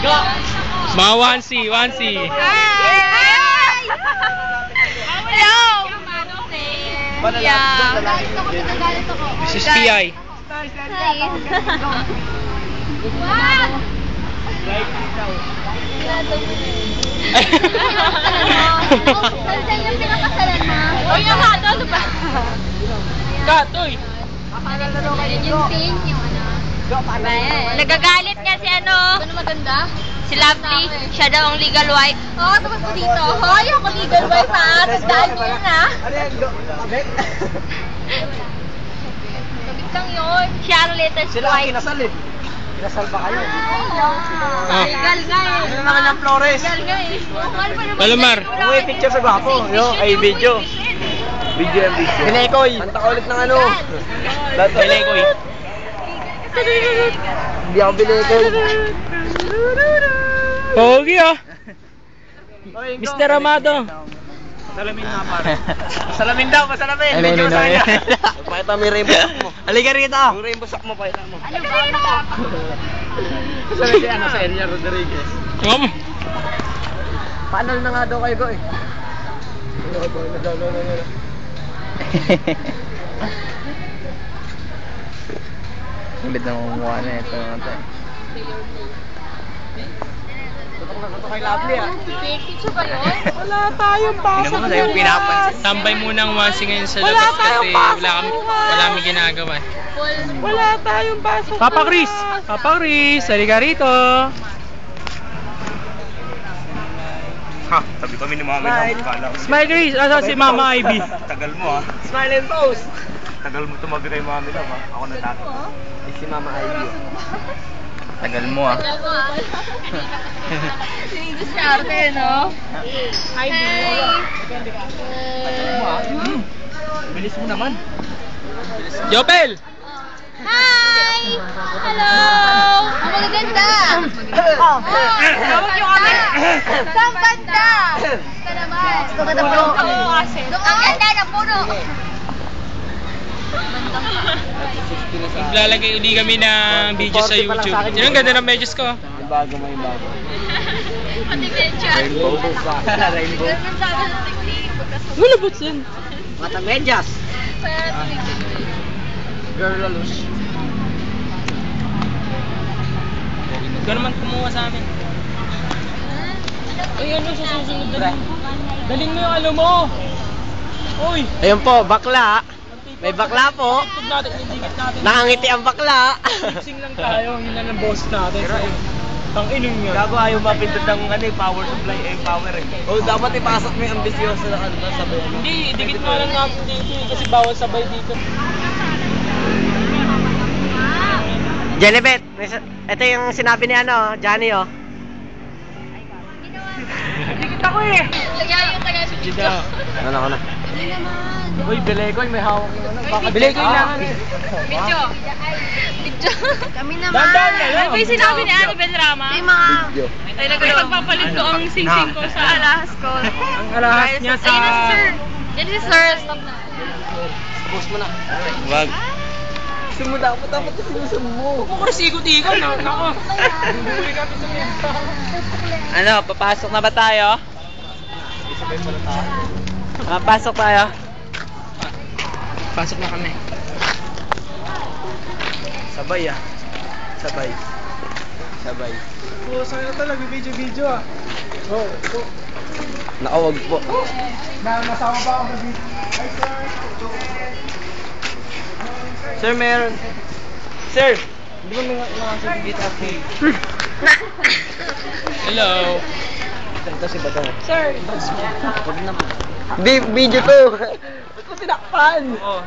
Mga 1C, 1C. Hi! Hello! Yeah. This is PI. Saan yung pinakasalan mo? Uy, yung hato, ano ba? Kat, uy! Yung pink, yung ano. Nagagalit nga si ano. Ano maganda? Si Lovely. Siya daw ang legal wife. Oo, tapos ko dito. Hoy, ako legal wife ha. Tandaan mo yun ha. Ano yan? Kabit? Kabit lang yun. Siya ang latest Sila ang wife. kinasal eh. Kinasal ba kayo? Legal nga eh. Ano naman yung Flores? Legal nga eh. Palomar. May picture sa gwapo. Yo, ay video. Video yan, video. Binekoy. Kanta ka ulit ng ano. Binekoy. Hindi ako binekoy. Pogi ah. Mr. Amado. Salamin nga pare. Salamin daw, masalamin. Medyo masaya. Pakita mo yung rainbow sock mo. Halika rito. Yung rainbow sock mo, pakita mo. Ano ba? Sabi si ano, sa Elia Rodriguez. Paano na nga daw kayo go eh? Ulit na mukha na ito. Ito kay Lovely ah. Picture ba yun? Wala tayong pasok na. Tambay muna ang 1C ngayon sa labas kasi wala kami ginagawa. Wala tayong pasok. Papa Chris! Papa Chris! Halika rito! Ha, sabi kami ni Mama na magkala. Smile Chris! Asa si Mama Ivy? Tagal mo ah. Smile and pose. Tagal mo tumabi kay Mami lang ah. Ako na dati. Si Mama Ivy. Tagal mo ah. Diskarte, no? Hi! Bilis mo naman. Jopel! Hi! Hello! Ang magaganda! Tawag yung kami! Saan banda? Ito naman! Ang ganda ng puno! Maglalagay uli kami ng video sa YouTube. Yun ang ganda ng medyas ko. Yung bago mo yung bago. Pati medyo. Rainbow. Rainbow. Wala boots yan. Mata medyas. Girl Lalus. Ikaw naman kumuha sa amin. Ay, ano sa susunod? Dalhin mo yung ano mo. Uy! Ayun po, bakla. May bakla po. Tugtog natin, idikit natin. Nakangiti ang bakla. Mixing lang tayo, yun lang ang boss natin. Tang inong nga. Gago ayaw mapindot ng ano eh, power supply eh, power eh. Oh, dapat ipasok mo yung ambisyoso na ano sabay. Hindi, idikit nga lang natin dito eh, kasi bawal sabay dito. Jelibet, ito yung sinabi ni ano, Johnny oh. Idikit ako eh! Lagyan yung taga sa Dito. Ano ko na? Hindi naman. Uy, Bilekoy, may hawak yung ano. Baka Bilekoy lang. Video. Video. Kami naman. Dandan na lang. Ano ba yung sinabi ni Ano Benrama? May mga... Ay, nagpapalit ko ang sing-sing ko sa alahas ko. Ang alahas niya sa... Ayun na si Sir. Yan si Sir. Stop na. Post mo na. Wag. Gusto mo dapat sinusun mo. Huwag ko rin ikot-ikot. Nako. Bumuli kami sa mesa. Ano, papasok na ba tayo? Pasok tayo. Pasok na kami. Sabay ah. Sabay. Sabay. Oo, sa'yo talaga video ah. Oo. Nakawag po. Nasama pa ako sa video. Hi, sir. Sir, meron. Sir, di ba may nakasabit dito ako? Hello. Ito si Bato. Sir. Huwag na po. Video to. Ba't mo tinakpan? Oh.